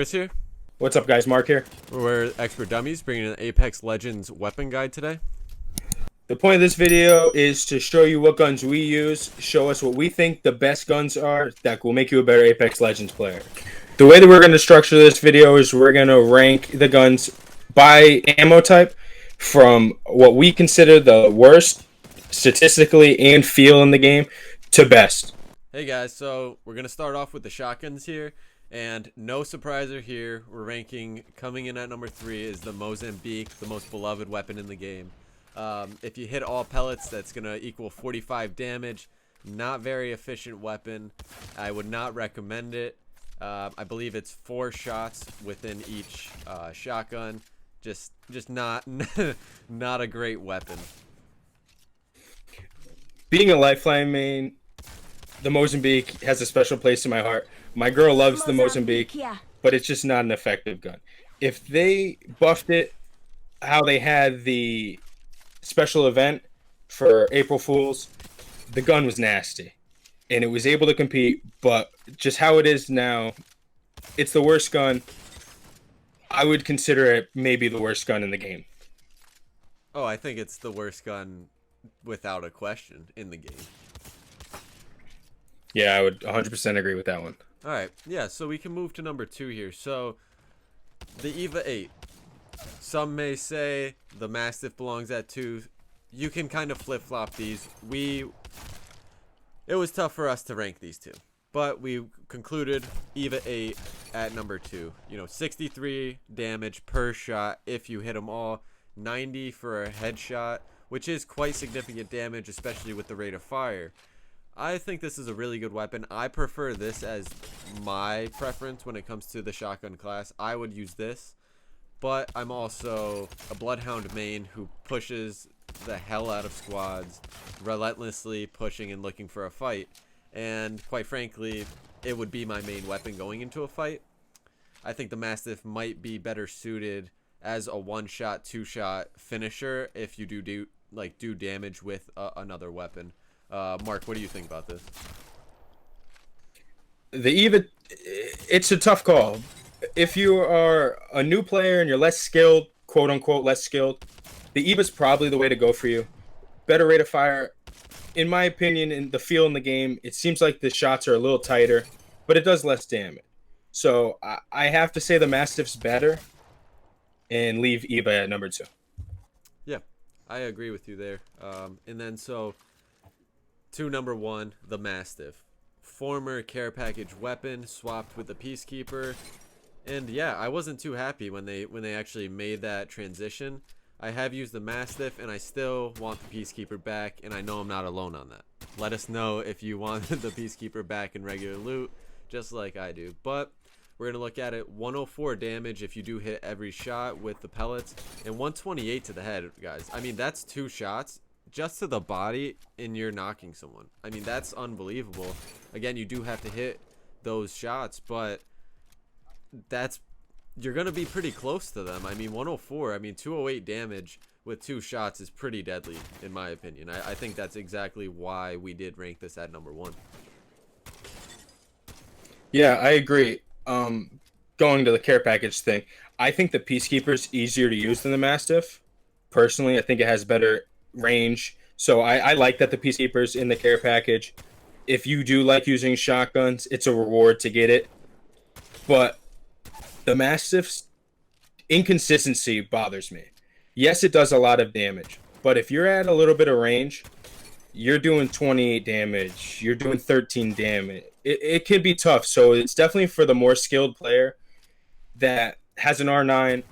Chris here. What's up, guys? Mark here. We're Expert Dummies, bringing an Apex Legends weapon guide today. The point of this video is to show you what guns we use, show us what we think the best guns are that will make you a better Apex Legends player. The way that we're going to structure this video is we're going to rank the guns by ammo type from what we consider the worst statistically and feel in the game to best. Hey guys, so we're going to start off with the shotguns here. And no surpriser here, we're ranking, coming in at number 3 is the Mozambique, the most beloved weapon in the game. If you hit all pellets, that's going to equal 45 damage. Not very efficient weapon. I would not recommend it. I believe it's 4 shots within each shotgun. Just not, not a great weapon. Being a Lifeline main, the Mozambique has a special place in my heart. My girl loves the Mozambique, but it's just not an effective gun. If they buffed it how they had the special event for April Fools, the gun was nasty. And it was able to compete, but just how it is now, it's the worst gun. I would consider it maybe the worst gun in the game. Oh, I think it's the worst gun without a question in the game. Yeah, I would 100% agree with that one. All right, yeah, so we can move to number 2 here. So, the EVA 8. Some may say the Mastiff belongs at 2. You can kind of flip-flop these. It was tough for us to rank these two, but we concluded EVA 8 at number 2. You know, 63 damage per shot if you hit them all, 90 for a headshot, which is quite significant damage, especially with the rate of fire. I think this is a really good weapon. I prefer this as my preference when it comes to the shotgun class. I would use this, but I'm also a Bloodhound main who pushes the hell out of squads, relentlessly pushing and looking for a fight. And quite frankly, it would be my main weapon going into a fight. I think the Mastiff might be better suited as a one-shot, two-shot finisher if you do damage with another weapon. Mark, what do you think about this? The EVA, it's a tough call. If you are a new player and you're less skilled, quote unquote less skilled, the EVA's probably the way to go for you. Better rate of fire. In my opinion, in the feel in the game, it seems like the shots are a little tighter, but it does less damage. So I have to say the Mastiff's better and leave EVA at number 2. Yeah, I agree with you there. And then so to number 1, the Mastiff. Former care package weapon swapped with the Peacekeeper. And yeah, I wasn't too happy when they actually made that transition. I have used the Mastiff and I still want the Peacekeeper back, and I know I'm not alone on that. Let us know if you want the Peacekeeper back in regular loot, just like I do. But we're going to look at it. 104 damage if you do hit every shot with the pellets, and 128 to the head, guys. I mean, that's 2 shots just to the body and you're knocking someone. I mean, that's unbelievable. Again, you do have to hit those shots, but you're going to be pretty close to them. I mean, 104, I mean, 208 damage with 2 shots is pretty deadly, in my opinion. I think that's exactly why we did rank this at number 1. Yeah, I agree. Going to the care package thing, I think the Peacekeeper's easier to use than the Mastiff. Personally, I think it has better range. So I like that the Peacekeeper's in the care package. If you do like using shotguns, it's a reward to get it. But the Mastiff's inconsistency bothers me. Yes, it does a lot of damage, but if you're at a little bit of range, you're doing 28 damage, you're doing 13 damage. It can be tough, so it's definitely for the more skilled player that has an R9,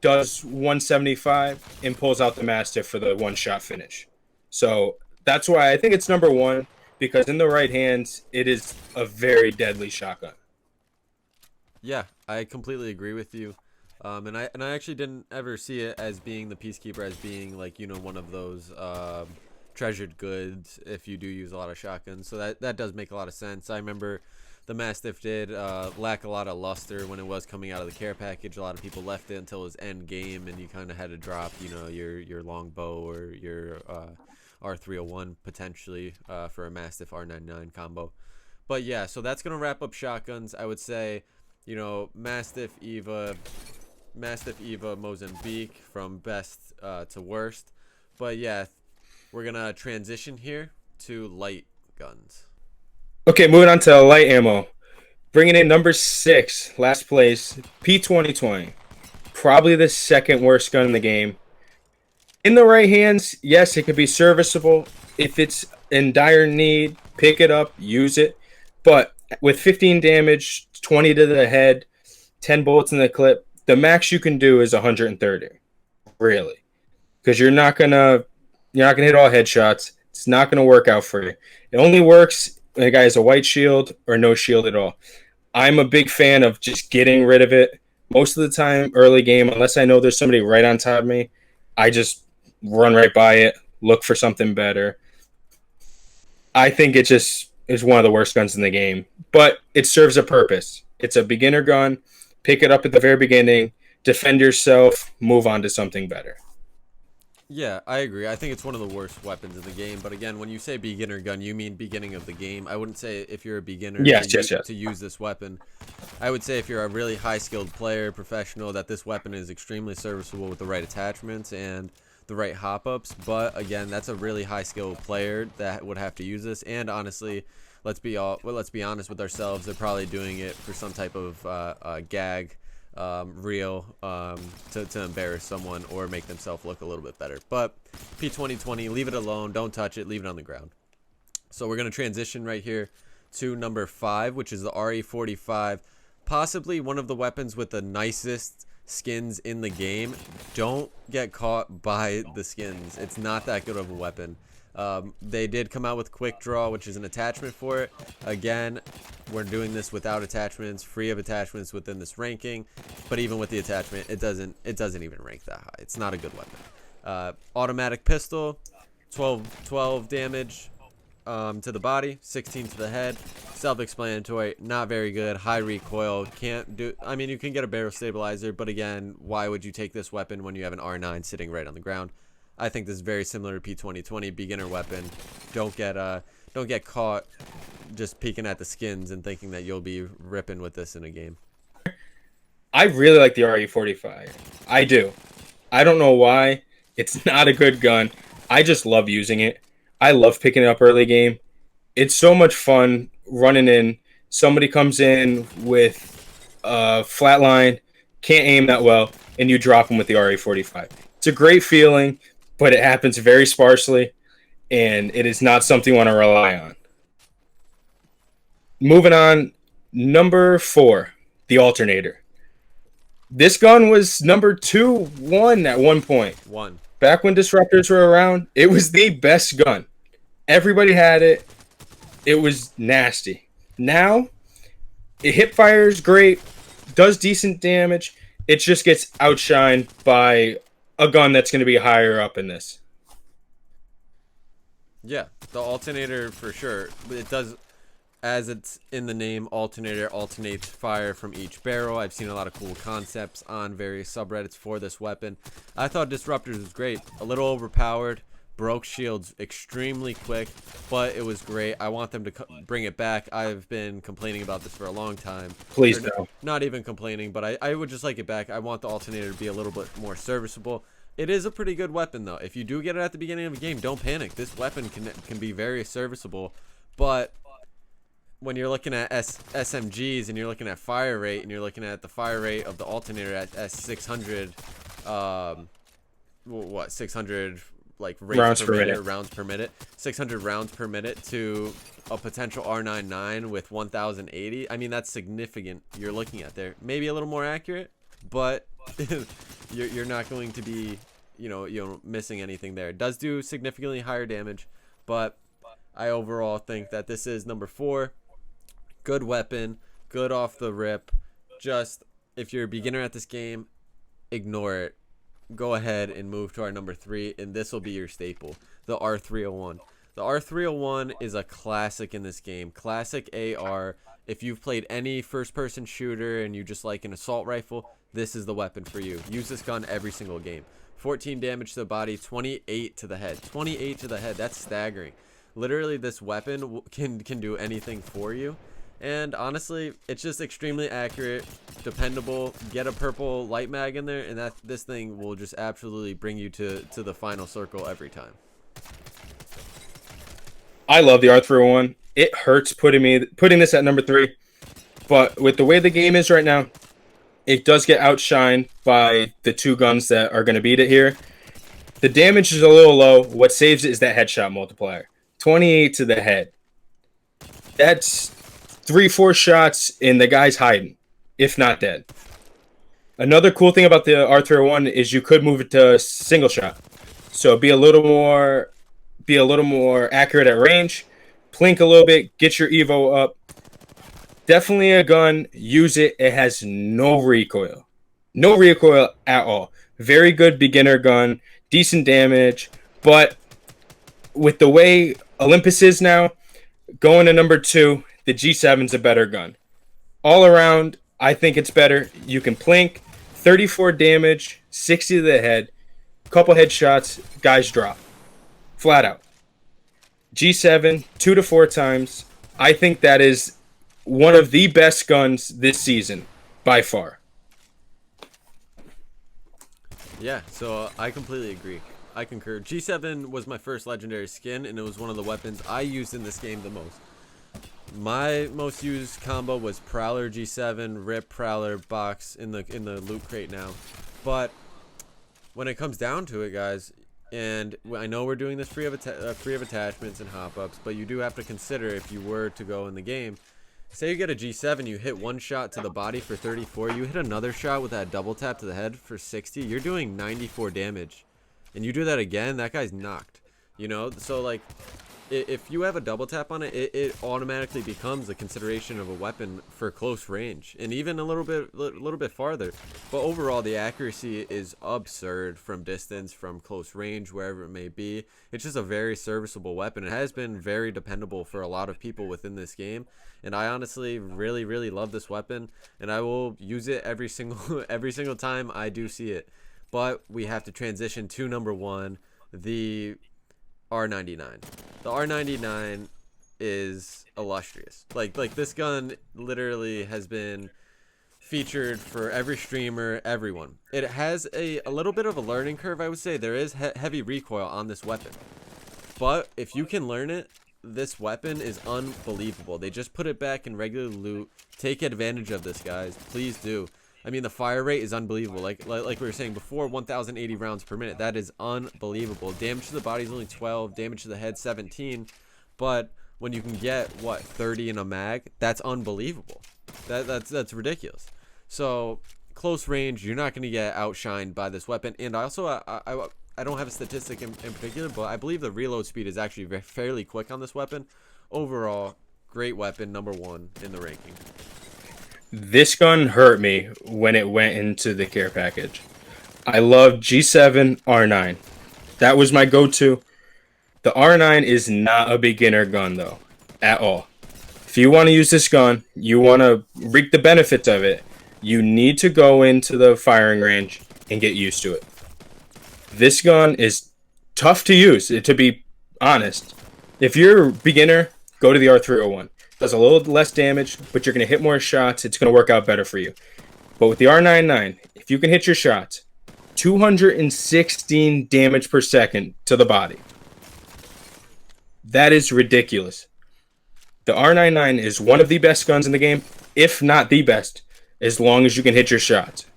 does 175, and pulls out the Mastiff for the one-shot finish. So that's why I think it's number 1, because in the right hands, it is a very deadly shotgun. Yeah, I completely agree with you. And I actually didn't ever see it as being the Peacekeeper as being like, you know, one of those treasured goods if you do use a lot of shotguns. So that does make a lot of sense. I remember the Mastiff did lack a lot of luster when it was coming out of the care package. A lot of people left it until it was end game, and you kind of had to drop, you know, your longbow or your R301 potentially for a Mastiff R99 combo. But yeah, so that's gonna wrap up shotguns. I would say you know, Mastiff Eva Mozambique from best to worst. But yeah, we're gonna transition here to light guns. Okay, moving on to light ammo. Bringing in number 6, last place, P2020. Probably the second worst gun in the game. In the right hands, yes, it could be serviceable. If it's in dire need, pick it up, use it. But with 15 damage, 20 to the head, 10 bullets in the clip, the max you can do is 130. Really. Because you're not gonna hit all headshots. It's not gonna work out for you. It only works when a guy has a white shield or no shield at all. I'm a big fan of just getting rid of it. Most of the time, early game, unless I know there's somebody right on top of me, I just run right by it, look for something better. I think it just is one of the worst guns in the game, but it serves a purpose. It's a beginner gun. Pick it up at the very beginning, defend yourself, move on to something better. Yeah, I agree. I think it's one of the worst weapons in the game. But again, when you say beginner gun, you mean beginning of the game. I wouldn't say if you're a beginner Yes, to, yes, yes. to use this weapon. I would say if you're a really high-skilled player, professional, that this weapon is extremely serviceable with the right attachments and the right hop-ups. But again, that's a really high-skilled player that would have to use this. And honestly, let's be honest with ourselves. They're probably doing it for some type of gag. Reel to embarrass someone or make themselves look a little bit better. But P2020, leave it alone. Don't touch it. Leave it on the ground. So we're going to transition right here to number 5, which is the RE45. Possibly one of the weapons with the nicest skins in the game. Don't get caught by the skins. It's not that good of a weapon. They did come out with Quick Draw, which is an attachment for it. Again, we're doing this without attachments, free of attachments within this ranking. But even with the attachment, it doesn't even rank that high. It's not a good weapon. Automatic pistol, 12 damage to the body, 16 to the head. Self-explanatory, not very good. High recoil, can't do. I mean, you can get a barrel stabilizer, but again, why would you take this weapon when you have an R9 sitting right on the ground? I think this is very similar to P2020, beginner weapon. Don't get caught just peeking at the skins and thinking that you'll be ripping with this in a game. I really like the RE45. I do. I don't know why. It's not a good gun. I just love using it. I love picking it up early game. It's so much fun running in. Somebody comes in with a flatline, can't aim that well, and you drop them with the RE45. It's a great feeling, but it happens very sparsely, and it is not something you want to rely on. Moving on, number 4, the alternator. This gun was number 1 at one point. Back when disruptors were around, it was the best gun. Everybody had it. It was nasty. Now, it hip fires great, does decent damage. It just gets outshined by a gun that's going to be higher up in this. Yeah, the alternator for sure. It does, as it's in the name, alternator alternates fire from each barrel. I've seen a lot of cool concepts on various subreddits for this weapon. I thought disruptors was great. A little overpowered, broke shields extremely quick, but it was great. I want them to bring it back. I've been complaining about this for a long time. Please no. Not even complaining, but I would just like it back. I want the alternator to be a little bit more serviceable. It is a pretty good weapon, though. If you do get it at the beginning of a game, don't panic. This weapon can be very serviceable, but when you're looking at SMGs and you're looking at fire rate and you're looking at the fire rate of the alternator at 600, 600 like rounds per minute, 600 rounds per minute to a potential R99 with 1080. I mean, that's significant. You're looking at there, maybe a little more accurate, but you're not going to be, missing anything there. It does do significantly higher damage, but I overall think that this is number 4. Good weapon, good off the rip. Just if you're a beginner at this game, ignore it. Go ahead and move to our number 3, and this will be your staple, the R301. The R301 is a classic in this game. Classic AR. If you've played any first-person shooter and you just like an assault rifle, this is the weapon for you. Use this gun every single game. 14 damage to the body, 28 to the head. 28 to the head, that's staggering. Literally, this weapon can do anything for you. And honestly, it's just extremely accurate, dependable. Get a purple light mag in there, and this thing will just absolutely bring you to the final circle every time. I love the R301. It hurts putting this at number 3, but with the way the game is right now, it does get outshined by the 2 guns that are going to beat it here. The damage is a little low. What saves it is that headshot multiplier. 28 to the head. That's 3-4 shots and the guy's hiding, if not dead. Another cool thing about the R301 is you could move it to single shot. So be a little more accurate at range, plink a little bit, get your evo up. Definitely a gun. Use it. It has no recoil. No recoil at all. Very good beginner gun. Decent damage. But with the way Olympus is now, going to number 2, the G7's a better gun. All around, I think it's better. You can plink, 34 damage, 60 to the head, couple headshots, guys drop. Flat out. G7, 2 to 4 times. I think that is one of the best guns this season, by far. Yeah, so I completely agree. I concur. G7 was my first legendary skin, and it was one of the weapons I used in this game the most. My most used combo was Prowler G7, Rip Prowler box in the loot crate now. But when it comes down to it, guys, and I know we're doing this free of attachments and hop-ups, but you do have to consider if you were to go in the game. Say you get a G7, you hit one shot to the body for 34, you hit another shot with that double tap to the head for 60, you're doing 94 damage. And you do that again, that guy's knocked. You know, so like, if you have a double tap on it, it automatically becomes a consideration of a weapon for close range, and even a little bit farther. But overall, the accuracy is absurd from distance, from close range, wherever it may be. It's just a very serviceable weapon. It has been very dependable for a lot of people within this game, and I honestly really love this weapon, and I will use it every single time I do see it. But we have to transition to number 1, the R99. The R99 is illustrious. Like this gun literally has been featured for every streamer, everyone. It has a little bit of a learning curve, I would say. There is heavy recoil on this weapon. But if you can learn it, this weapon is unbelievable. They just put it back in regular loot. Take advantage of this, guys. Please do. I mean, the fire rate is unbelievable. Like we were saying before, 1,080 rounds per minute. That is unbelievable. Damage to the body is only 12. Damage to the head, 17. But when you can get, what, 30 in a mag, that's unbelievable. That's ridiculous. So, close range, you're not going to get outshined by this weapon. And also, I don't have a statistic in particular, but I believe the reload speed is actually fairly quick on this weapon. Overall, great weapon, number 1 in the ranking. This gun hurt me when it went into the care package. I love G7 R9. That was my go-to. The R9 is not a beginner gun, though, at all. If you want to use this gun, you want to reap the benefits of it, you need to go into the firing range and get used to it. This gun is tough to use, to be honest. If you're a beginner, go to the R301. Does a little less damage, but you're going to hit more shots. It's going to work out better for you. But with the R99, if you can hit your shots, 216 damage per second to the body. That is ridiculous. The R99 is one of the best guns in the game, if not the best, as long as you can hit your shots.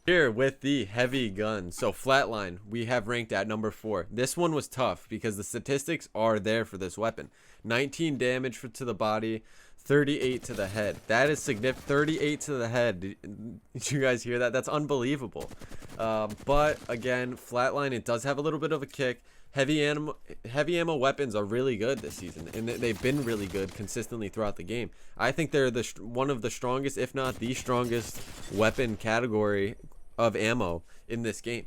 Here with the heavy gun. So Flatline, we have ranked at number 4. This one was tough because the statistics are there for this weapon. 19 damage to the body, 38 to the head. That is significant. 38 to the head. Did you guys hear that? That's unbelievable. But again, Flatline, it does have a little bit of a kick. Heavy ammo weapons are really good this season, and they've been really good consistently throughout the game. I think they're one of the strongest, if not the strongest, weapon category of ammo in this game.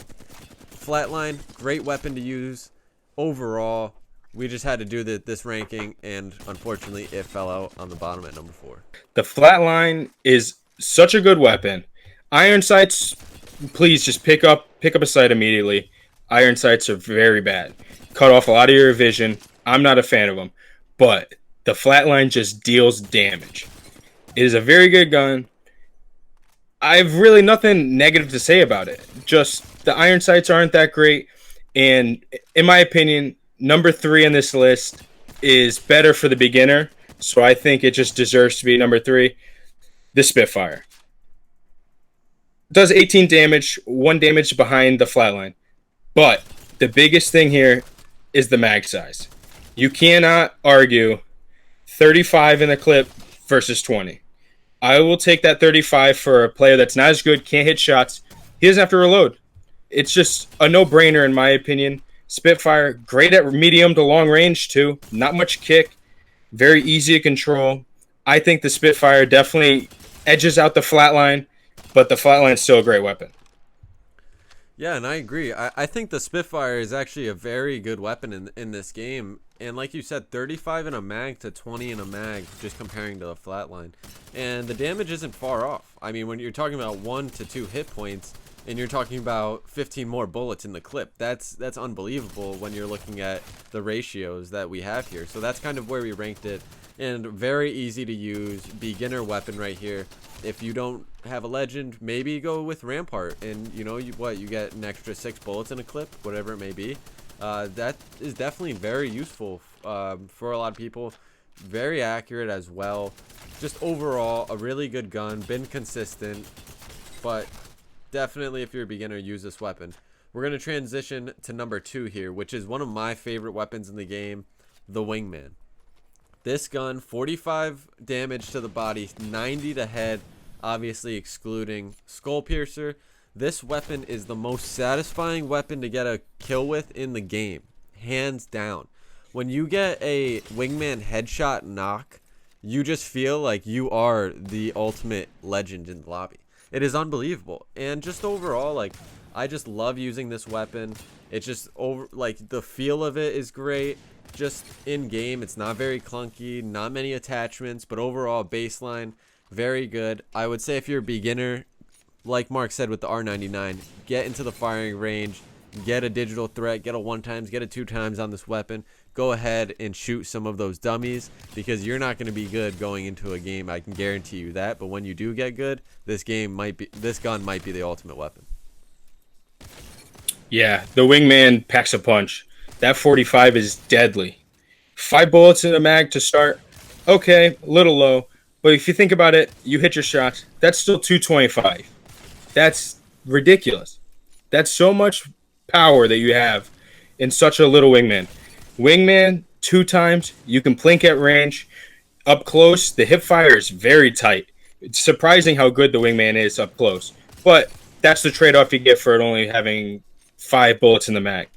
Flatline, great weapon to use. Overall, we just had to do this ranking, and unfortunately, it fell out on the bottom at number 4. The Flatline is such a good weapon. Iron sights, please just pick up a sight immediately. Iron sights are very bad. Cut off a lot of your vision. I'm not a fan of them. But the Flatline just deals damage. It is a very good gun. I've really nothing negative to say about it. Just the iron sights aren't that great, and in my opinion, number 3 on this list is better for the beginner. So I think it just deserves to be number 3. The Spitfire does 18 damage, 1 damage behind the flatline. But the biggest thing here is the mag size. You cannot argue 35 in the clip versus 20. I will take that 35 for a player that's not as good, can't hit shots. He doesn't have to reload. It's just a no-brainer in my opinion. Spitfire, great at medium to long range too. Not much kick, very easy to control. I think the Spitfire definitely edges out the flatline, but the flatline is still a great weapon. Yeah, and I agree. I think the Spitfire is actually a very good weapon in this game. And like you said, 35 in a mag to 20 in a mag, just comparing to the flatline. And the damage isn't far off. I mean, when you're talking about 1 to 2 hit points, and you're talking about 15 more bullets in the clip, that's unbelievable when you're looking at the ratios that we have here. So that's kind of where we ranked it. And very easy to use, beginner weapon right here. If you don't have a legend, maybe go with Rampart, and you get an extra 6 bullets in a clip, whatever it may be. That is definitely very useful for a lot of people. Very accurate as well. Just overall, a really good gun, been consistent, but definitely if you're a beginner, use this weapon. We're going to transition to number 2 here, which is one of my favorite weapons in the game, the Wingman. This gun, 45 damage to the body, 90 to head, obviously excluding Skull Piercer. This weapon is the most satisfying weapon to get a kill with in the game, hands down. When you get a Wingman headshot knock, you just feel like you are the ultimate legend in the lobby. It is unbelievable. And just overall, like, I just love using this weapon. It's just the feel of it is great. Just in game, it's not very clunky, not many attachments, but overall baseline, very good. I would say if you're a beginner, like Mark said with the R99, get into the firing range, get a digital threat, get a 1x, get a 2x on this weapon. Go ahead and shoot some of those dummies, because you're not going to be good going into a game. I can guarantee you that. But when you do get good, this gun might be the ultimate weapon. Yeah, the Wingman packs a punch. That 45 is deadly. 5 bullets in a mag to start. Okay, a little low. But if you think about it, you hit your shots. That's still 225. That's ridiculous. That's so much power that you have in such a little Wingman. Wingman, 2x. You can blink at range. Up close, the hip fire is very tight. It's surprising how good the Wingman is up close. But that's the trade-off you get for it only having 5 bullets in the mag.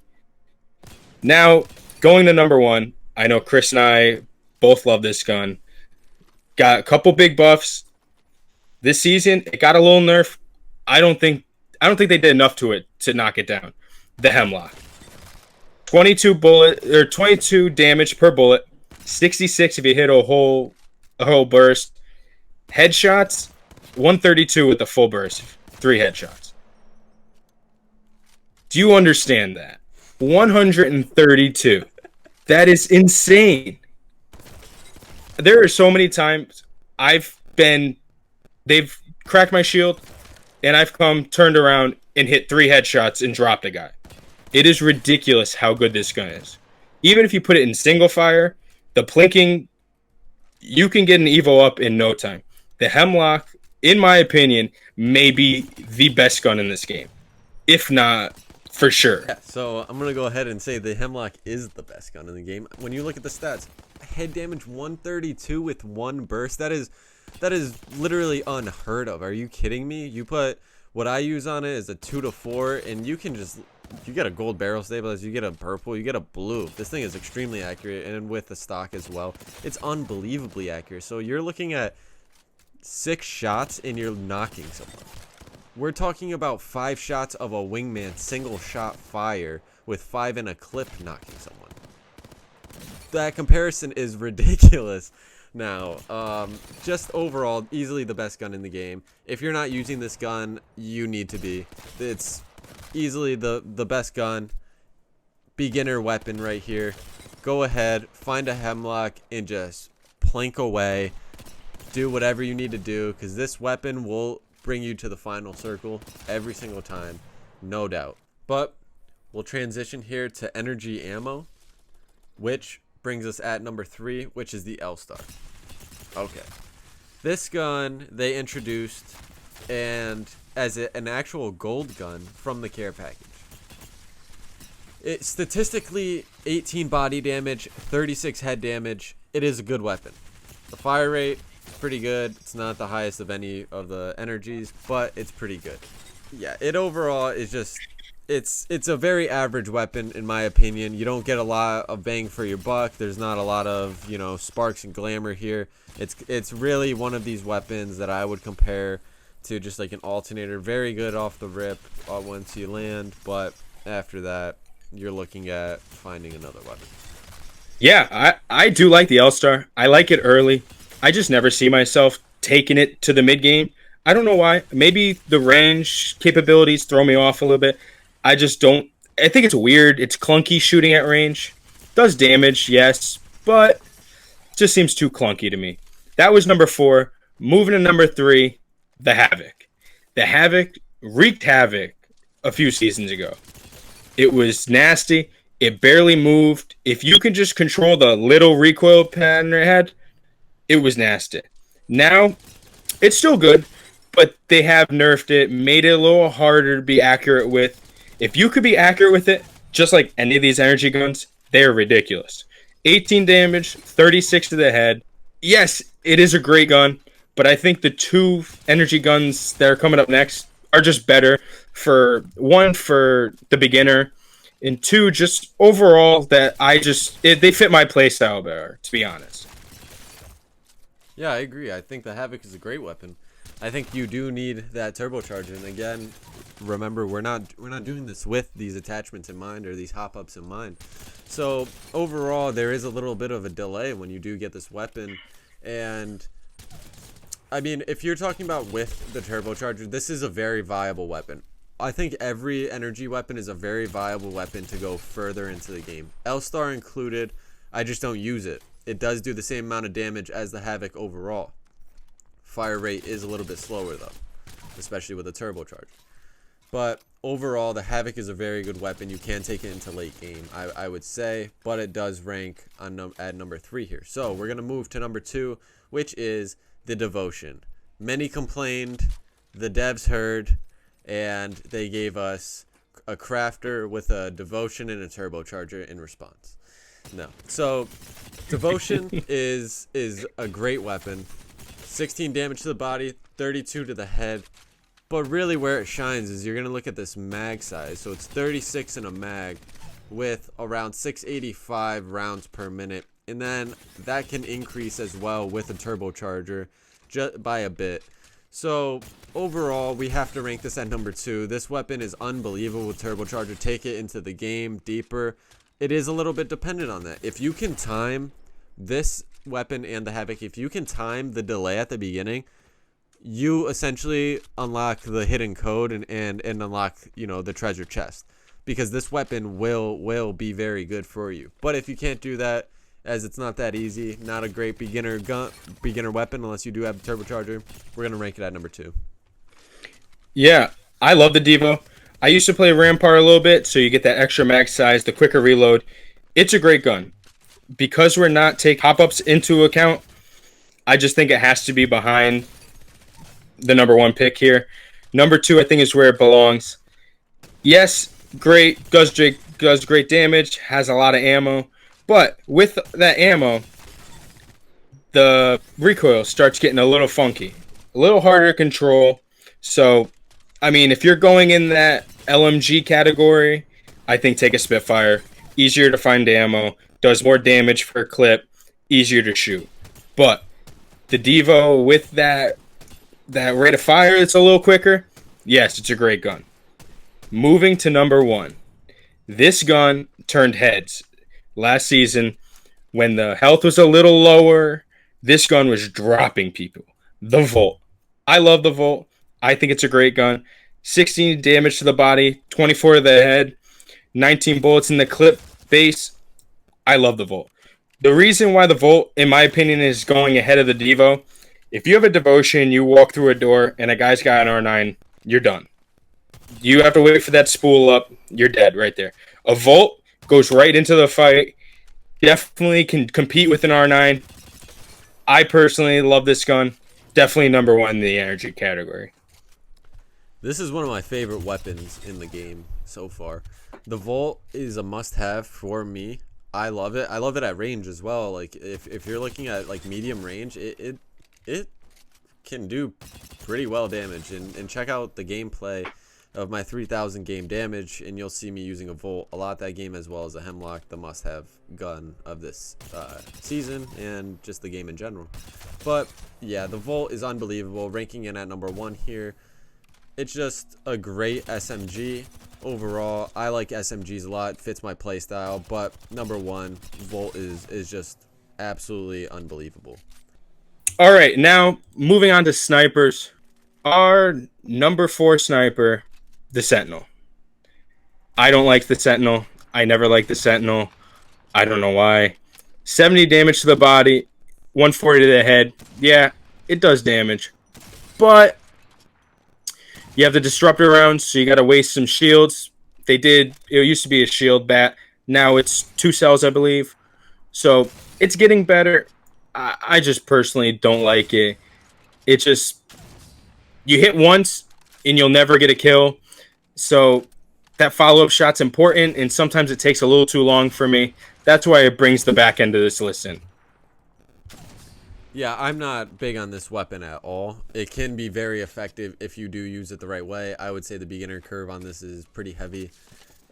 Now, going to number 1, I know Chris and I both love this gun. Got a couple big buffs. This season, it got a little nerf. I don't think they did enough to it to knock it down. The Hemlock. 22 damage per bullet. 66 if you hit a whole burst. Headshots, 132 with the full burst. 3 headshots. Do you understand that? 132. That is insane. There are so many times they've cracked my shield, and I've turned around and hit 3 headshots and dropped a guy. It is ridiculous how good this gun is. Even if you put it in single fire, the plinking, you can get an Evo up in no time. The Hemlock, in my opinion, may be the best gun in this game. If not, for sure. Yeah, so I'm going to go ahead and say the Hemlock is the best gun in the game. When you look at the stats, head damage 132 with 1 burst. That is literally unheard of. Are you kidding me? You put what I use on it is a 2 to 4, and you get a gold barrel stabilizer, you get a purple, you get a blue. This thing is extremely accurate, and with the stock as well, it's unbelievably accurate. So you're looking at 6 shots and you're knocking someone. We're talking about 5 shots of a Wingman single shot fire with 5 in a clip knocking someone. That comparison is ridiculous. Now, just overall, easily the best gun in the game. If you're not using this gun, you need to be. It's easily the best gun. Beginner weapon right here. Go ahead, find a Hemlock, and just plink away. do whatever you need to do, because this weapon will bring you to the final circle every single time, no doubt. But we'll transition here to energy ammo, which brings us at number 3, which is the L-Star. Okay. This gun they introduced and as an actual gold gun from the care package. It statistically 18 body damage, 36 head damage. It is a good weapon. The fire rate pretty good. It's not the highest of any of the energies, but it's pretty good. Yeah, it overall is just it's a very average weapon in my opinion. You don't get a lot of bang for your buck. There's not a lot of, you know, sparks and glamour here. It's really one of these weapons that I would compare to just like an alternator. Very good off the rip once you land, but after that you're looking at finding another weapon. Yeah, I do like the L-Star. I like it early. I just never see myself taking it to the mid game. I don't know why. Maybe the range capabilities throw me off a little bit. I just don't. I think it's weird. It's clunky shooting at range. Does damage, yes, but it just seems too clunky to me. That was number 4. Moving to number 3, the Havoc. The Havoc wreaked havoc a few seasons ago. It was nasty. It barely moved. If you can just control the little recoil pattern it had, it was nasty. Now, it's still good, but they have nerfed it, made it a little harder to be accurate with. If you could be accurate with it, just like any of these energy guns, they're ridiculous. 18 damage, 36 to the head. Yes, it is a great gun, but I think the 2 energy guns that are coming up next are just better. For one, for the beginner, and 2, just overall that they fit my playstyle better, to be honest. Yeah, I agree. I think the Havoc is a great weapon. I think you do need that turbocharger, and again, remember we're not doing this with these attachments in mind or these hop-ups in mind. So overall, there is a little bit of a delay when you do get this weapon, and I mean, if you're talking about with the turbocharger, this is a very viable weapon. I think every energy weapon is a very viable weapon to go further into the game. L-Star included, I just don't use it. It does do the same amount of damage as the Havoc overall. Fire rate is a little bit slower though, especially with a turbocharger. But overall, the Havoc is a very good weapon. You can take it into late game, I would say, but it does rank on at number 3 here. So we're going to move to number 2, which is the Devotion. Many complained, the devs heard, and they gave us a crafter with a Devotion and a turbocharger in response. No. So Devotion is a great weapon. 16 damage to the body, 32 to the head. But really where it shines is you're going to look at this mag size. So it's 36 in a mag with around 685 rounds per minute. And then that can increase as well with a turbocharger just by a bit. So overall, we have to rank this at number 2. This weapon is unbelievable with turbocharger. Take it into the game deeper. It is a little bit dependent on that. If you can time this weapon and the Havoc, if you can time the delay at the beginning, you essentially unlock the hidden code and unlock, you know, the treasure chest, because this weapon will be very good for you. But if you can't do that, as it's not that easy, not a great beginner weapon unless you do have a turbocharger, we're gonna rank it at number 2. Yeah, I love the Devo. I used to play Rampart a little bit, so you get that extra mag size, the quicker reload. It's a great gun. Because we're not take hop-ups into account, I just think it has to be behind the number 1 pick here. Number 2, I think, is where it belongs. Yes, great, does great damage, has a lot of ammo, but with that ammo, the recoil starts getting a little funky, a little harder to control. So, I mean, if you're going in that LMG category, I think take a Spitfire. Easier to find ammo, does more damage per clip, easier to shoot. But the Devo with that rate of fire that's a little quicker, yes, it's a great gun. Moving to number 1. This gun turned heads last season when the health was a little lower. This gun was dropping people. The Volt. I love the Volt. I think it's a great gun. 16 damage to the body, 24 to the head, 19 bullets in the clip base. I love the Volt. The reason why the Volt, in my opinion, is going ahead of the Devo If you have a devotion, you walk through a door, and a guy's got an R9, you're done. You have to wait for that spool up. You're dead right there. A Volt goes right into the fight. Definitely can compete with an R9. I personally love this gun. Definitely number one in the energy category. This is one of my favorite weapons in the game so far. The Volt is a must-have for me. I love it. I love it at range as well. Like if you're looking at like medium range, it can do pretty well damage. And check out the gameplay of my 3000 game damage, and you'll see me using a Volt a lot that game, as well as a Hemlock, the must-have gun of this season and just the game in general. But yeah, the Volt is unbelievable, ranking in at number 1 here. It's just a great SMG overall. I like SMGs a lot, fits my playstyle, but number 1, Volt is just absolutely unbelievable. All right, now moving on to snipers. Our number 4 sniper, the Sentinel. I don't like the Sentinel. I never liked the Sentinel. I don't know why. 70 damage to the body, 140 to the head. Yeah, it does damage. But you have the disruptor rounds, so you got to waste some shields. It used to be a shield bat. Now it's 2 cells, I believe. So it's getting better. I just personally don't like it. It just, you hit once and you'll never get a kill. So that follow-up shot's important, and sometimes it takes a little too long for me. That's why it brings the back end of this list in. Yeah, I'm not big on this weapon at all. It can be very effective if you do use it the right way. I would say the beginner curve on this is pretty heavy.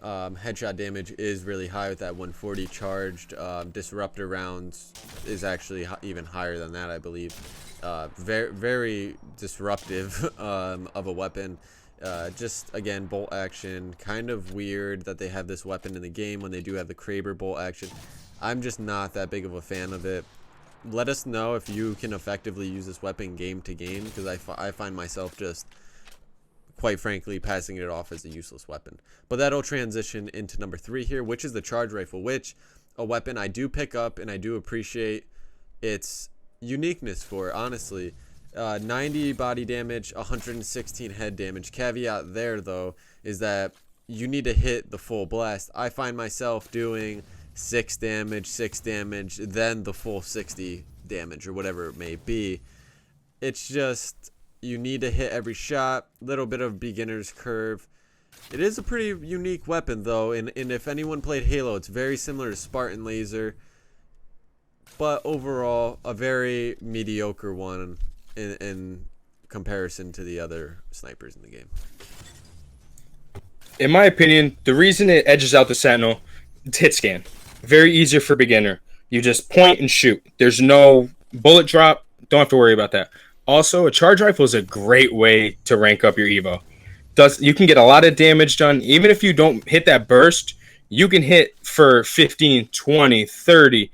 Headshot damage is really high with that 140 charged. Disruptor rounds is actually even higher than that, I believe. Very, very disruptive of a weapon. Just again, bolt action. Kind of weird that they have this weapon in the game when they do have the Kraber bolt action. I'm just not that big of a fan of it. Let us know if you can effectively use this weapon game to game, because I find myself just, quite frankly, passing it off as a useless weapon. But that'll transition into number 3 here, which is the charge rifle, which a weapon I do pick up and I do appreciate its uniqueness for, honestly. 90 body damage, 116 head damage. Caveat there, though, is that you need to hit the full blast. I find myself doing 6 damage, then the full 60 damage or whatever it may be. It's just, you need to hit every shot. Little bit of beginner's curve. It is a pretty unique weapon, though, and if anyone played Halo, it's very similar to Spartan Laser, but overall a very mediocre one in comparison to the other snipers in the game. In my opinion, the reason it edges out the Sentinel, it's hit scan. Very easy for beginner. You just point and shoot. There's no bullet drop. Don't have to worry about that. Also, a charge rifle is a great way to rank up your Evo. You can get a lot of damage done. Even if you don't hit that burst, you can hit for 15, 20, 30.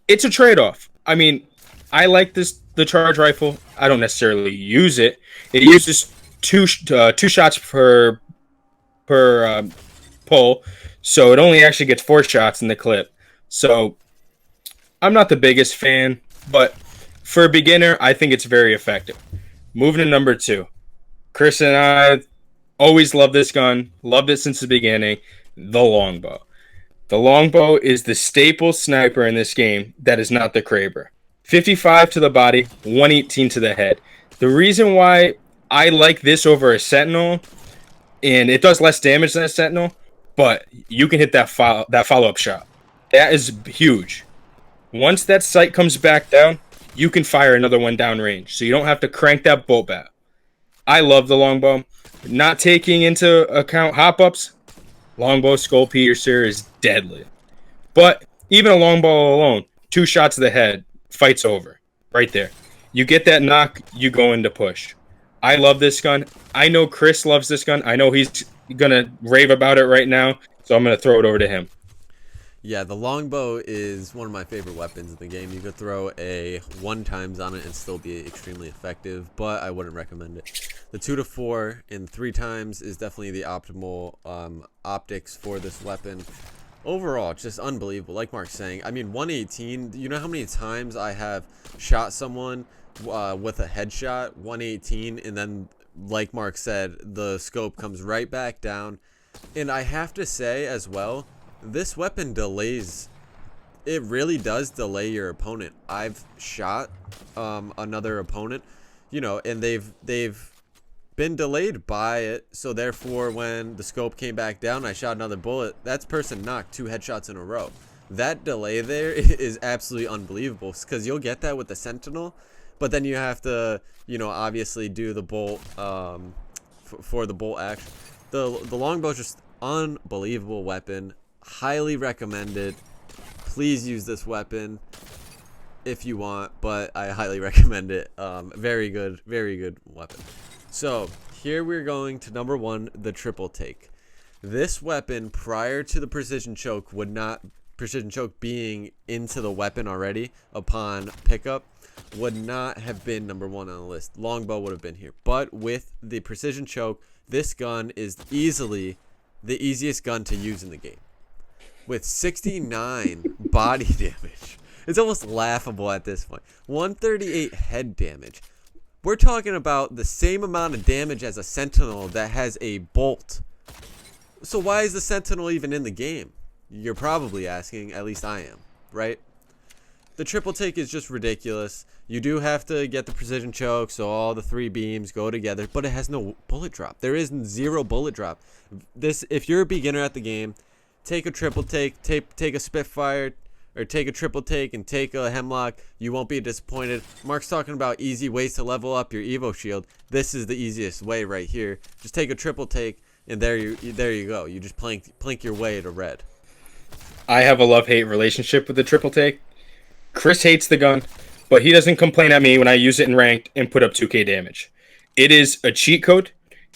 It's a trade-off. I mean, I like the charge rifle. I don't necessarily use it. It uses two shots per pull, so it only actually gets 4 shots in the clip. So I'm not the biggest fan, but for a beginner, I think it's very effective. Moving to number 2. Chris and I always loved this gun. Loved it since the beginning. The longbow. The longbow is the staple sniper in this game that is not the Kraber. 55 to the body, 118 to the head. The reason why I like this over a Sentinel, and it does less damage than a Sentinel, but you can hit that follow-up shot. That is huge. Once that sight comes back down, you can fire another one downrange, so you don't have to crank that bolt back. I love the longbow. Not taking into account hop-ups, longbow skull piercer is deadly. But even a longbow alone, 2 shots to the head, fight's over. Right there. You get that knock, you go into push. I love this gun. I know Chris loves this gun. I know he's going to rave about it right now, so I'm going to throw it over to him. Yeah, the longbow is one of my favorite weapons in the game. You could throw a 1x on it and still be extremely effective, but I wouldn't recommend it. The 2 to 4 and 3x is definitely the optimal optics for this weapon. Overall, just unbelievable. Like Mark's saying, I mean, 118. You know how many times I have shot someone with a headshot, 118, and then, like Mark said, the scope comes right back down. And I have to say as well, this weapon delays. It really does delay your opponent. I've shot another opponent, you know, and they've been delayed by it, so therefore when the scope came back down, I shot another bullet. That person knocked 2 headshots in a row. That delay there is absolutely unbelievable, because you'll get that with the Sentinel, but then you have to, you know, obviously do the bolt for the bolt action. The longbow is just unbelievable weapon. Highly recommended. Please use this weapon if you want, but I highly recommend it. Very good weapon. So here we're going to number 1, the triple take. This weapon, prior to the precision choke, precision choke being into the weapon already upon pickup, would not have been number 1 on the list. Longbow would have been here, but with the precision choke, this gun is easily the easiest gun to use in the game. With 69 body damage, it's almost laughable at this point. 138 head damage. We're talking about the same amount of damage as a Sentinel that has a bolt. So why is the Sentinel even in the game? You're probably asking, at least I am, right? The triple take is just ridiculous. You do have to get the precision choke, so all the 3 beams go together, but it has no bullet drop. There is 0 bullet drop. If you're a beginner at the game, take a triple take, take a Spitfire, or take a triple take and take a Hemlock. You won't be disappointed. Mark's talking about easy ways to level up your Evo shield. This is the easiest way right here. Just take a triple take, and there you go. You just plink your way to red. I have a love-hate relationship with the triple take. Chris hates the gun, but he doesn't complain at me when I use it in ranked and put up 2k damage. It is a cheat code.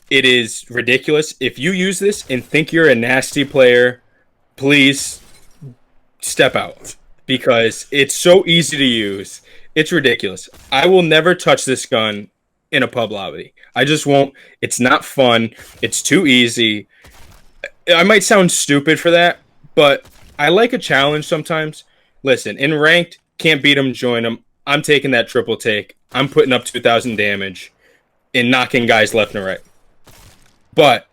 It is ridiculous. If you use this and think you're a nasty player, please step out, because it's so easy to use. It's ridiculous. I will never touch this gun in a pub lobby. I just won't. It's not fun. It's too easy. I might sound stupid for that, but I like a challenge sometimes. Listen, in ranked, can't beat them, join them. I'm taking that triple take. I'm putting up 2,000 damage and knocking guys left and right. But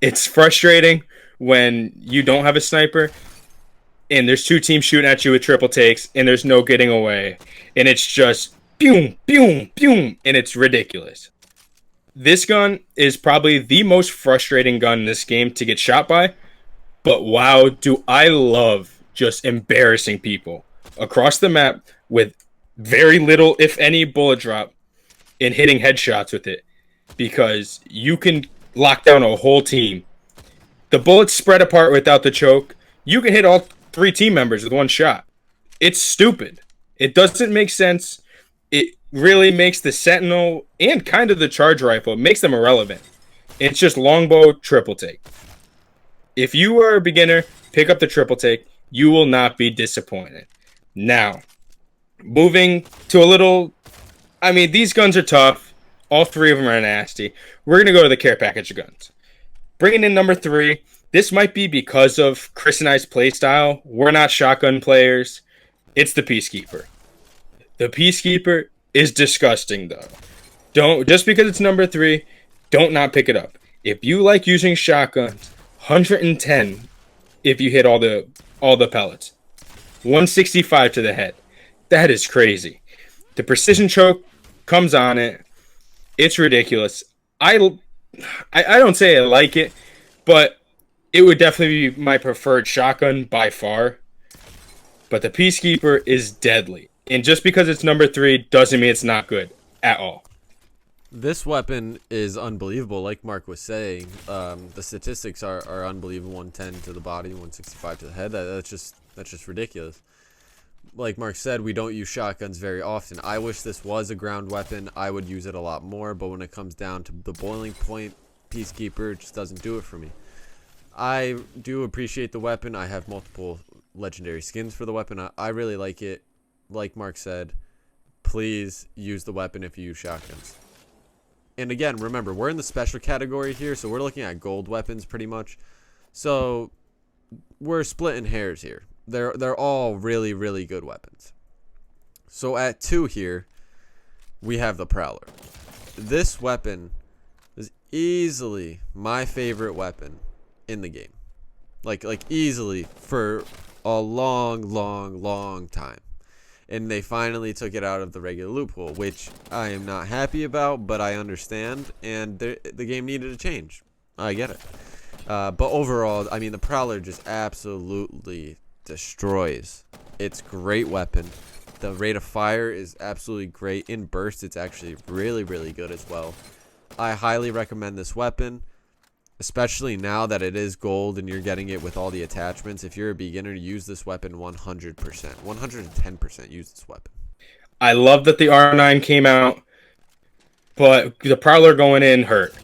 it's frustrating when you don't have a sniper and there's 2 teams shooting at you with triple takes and there's no getting away. And it's just boom, boom, boom, and it's ridiculous. This gun is probably the most frustrating gun in this game to get shot by. But wow, do I love just embarrassing people across the map with very little, if any, bullet drop and hitting headshots with it, because you can lock down a whole team. The bullets spread apart without the choke. You can hit all 3 team members with 1 shot. It's stupid. It doesn't make sense. It really makes the Sentinel and kind of the charge rifle, it makes them irrelevant. It's just longbow, triple take. If you are a beginner, pick up the triple take. You will not be disappointed. Now, moving to a little... I mean, these guns are tough. All 3 of them are nasty. We're going to go to the care package guns. Bringing in number 3. This might be because of Chris and I's playstyle. We're not shotgun players. It's the Peacekeeper. The Peacekeeper is disgusting, though. Just because it's number 3, don't not pick it up. If you like using shotguns, 110 if you hit all the pellets. 165 to the head. That is crazy. The precision choke comes on it. It's ridiculous. I don't say I like it, but it would definitely be my preferred shotgun by far. But the Peacekeeper is deadly. And just because it's number 3 doesn't mean it's not good at all. This weapon is unbelievable, like Mark was saying. The statistics are unbelievable. 110 to the body, 165 to the head. That's just ridiculous. Like Mark said, we don't use shotguns very often. I wish this was a ground weapon. I would use it a lot more, but when it comes down to the boiling point, Peacekeeper just doesn't do it for me. I do appreciate the weapon. I have multiple legendary skins for the weapon. I really like it. Like Mark said, please use the weapon if you use shotguns. And again, remember, we're in the special category here, so we're looking at gold weapons pretty much. So we're splitting hairs here. They're all really, really good weapons. So at 2 here, we have the Prowler. This weapon is easily my favorite weapon in the game. Like easily for a long time. And they finally took it out of the regular loophole, which I am not happy about, but I understand, and the game needed a change. I get it. But overall, I mean, the Prowler just absolutely destroys. It's a great weapon. The rate of fire is absolutely great. In burst, it's actually really, really good as well. I highly recommend this weapon, especially now that it is gold and you're getting it with all the attachments. If you're a beginner, use this weapon 100%. 110% use this weapon. I love that the R9 came out, but the Prowler going in hurt.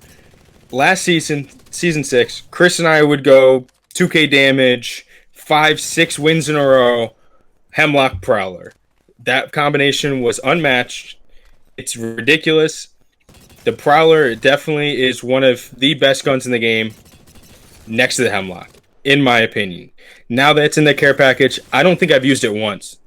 Last season, Season 6, Chris and I would go 2k damage, 5-6 wins in a row, Hemlock Prowler. That combination was unmatched. It's ridiculous. The Prowler definitely is one of the best guns in the game next to the Hemlock, in my opinion. Now that it's in the care package, I don't think I've used it once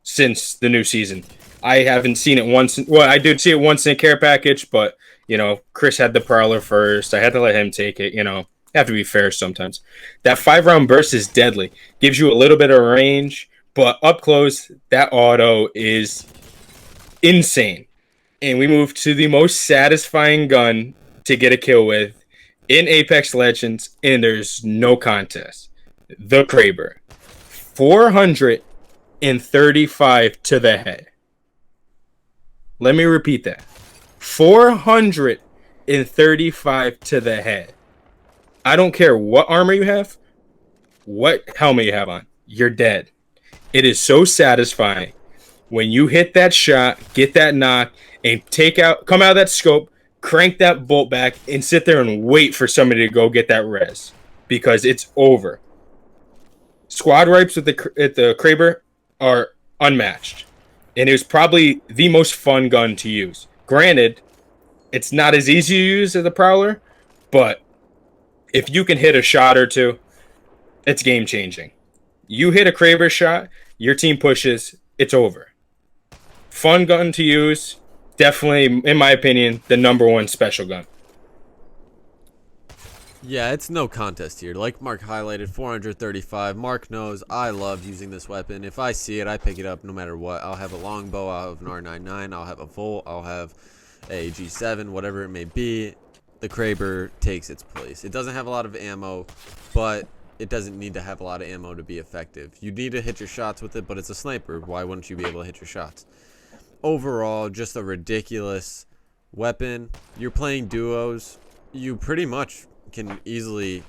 since the new season. I haven't seen it once. Well, I did see it once in a care package, but, you know, Chris had the Prowler first. I had to let him take it, you know. Have to be fair sometimes. That 5-round burst is deadly. Gives you a little bit of range, but up close, that auto is insane. And we move to the most satisfying gun to get a kill with in Apex Legends, and there's no contest. The Kraber. 435 to the head. Let me repeat that. 435 to the head. I don't care what armor you have, what helmet you have on. You're dead. It is so satisfying when you hit that shot, get that knock, and come out of that scope, crank that bolt back, and sit there and wait for somebody to go get that res, because it's over. Squad wipes with the Kraber are unmatched, and it was probably the most fun gun to use. Granted, it's not as easy to use as the Prowler, but if you can hit a shot or two, it's game changing. You hit a Kraber shot, your team pushes, it's over. Fun gun to use. Definitely, in my opinion, the #1 special gun. Yeah, it's no contest here. Like Mark highlighted, 435. Mark knows I love using this weapon. If I see it, I pick it up no matter what. I'll have a longbow, I'll have an R99, I'll have a Volt, I'll have a G7, whatever it may be. The Kraber takes its place. It doesn't have a lot of ammo, but it doesn't need to have a lot of ammo to be effective. You need to hit your shots with it, but it's a sniper. Why wouldn't you be able to hit your shots? Overall, just a ridiculous weapon. You're playing duos. You pretty much can easily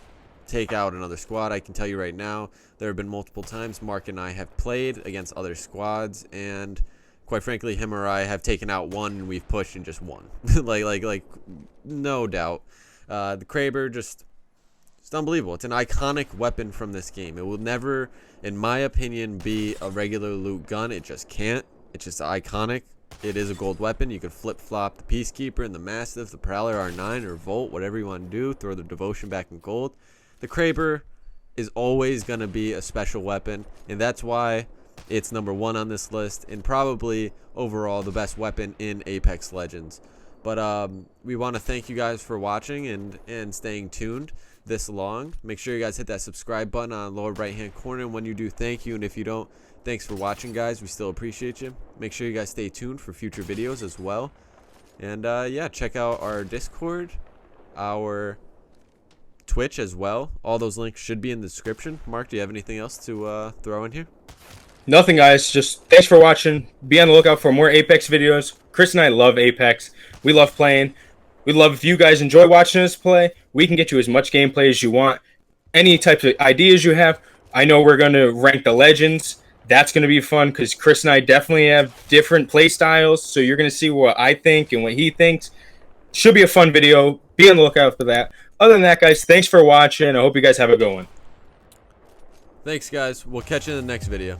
take out another squad. I can tell you right now, there have been multiple times Mark and I have played against other squads, and quite frankly, him or I have taken out one and we've pushed and just won. like no doubt. The Kraber it's unbelievable. It's an iconic weapon from this game. It will never, in my opinion, be a regular loot gun. It just can't. It's just iconic. It is a gold weapon. You could flip-flop the Peacekeeper and the Mastiff, the Prowler R9 or Volt, whatever you want to do. Throw the Devotion back in gold. The Kraber is always going to be a special weapon, and that's why it's #1 on this list, and probably overall the best weapon in Apex Legends. But we want to thank you guys for watching and staying tuned this long. Make sure you guys hit that subscribe button on the lower right hand corner, and when you do, thank you. And if you don't, thanks for watching, guys. We still appreciate you. Make sure you guys stay tuned for future videos as well. And yeah, check out our Discord, our Twitch as well. All those links should be in the description. Mark, do you have anything else to throw in here? Nothing, guys. Just thanks for watching. Be on the lookout for more Apex videos. Chris and I love Apex. We love playing. We love if you guys enjoy watching us play. We can get you as much gameplay as you want. Any types of ideas you have. I know we're going to rank the legends. That's going to be fun because Chris and I definitely have different play styles. So you're going to see what I think and what he thinks. Should be a fun video. Be on the lookout for that. Other than that, guys, thanks for watching. I hope you guys have a good one. Thanks, guys. We'll catch you in the next video.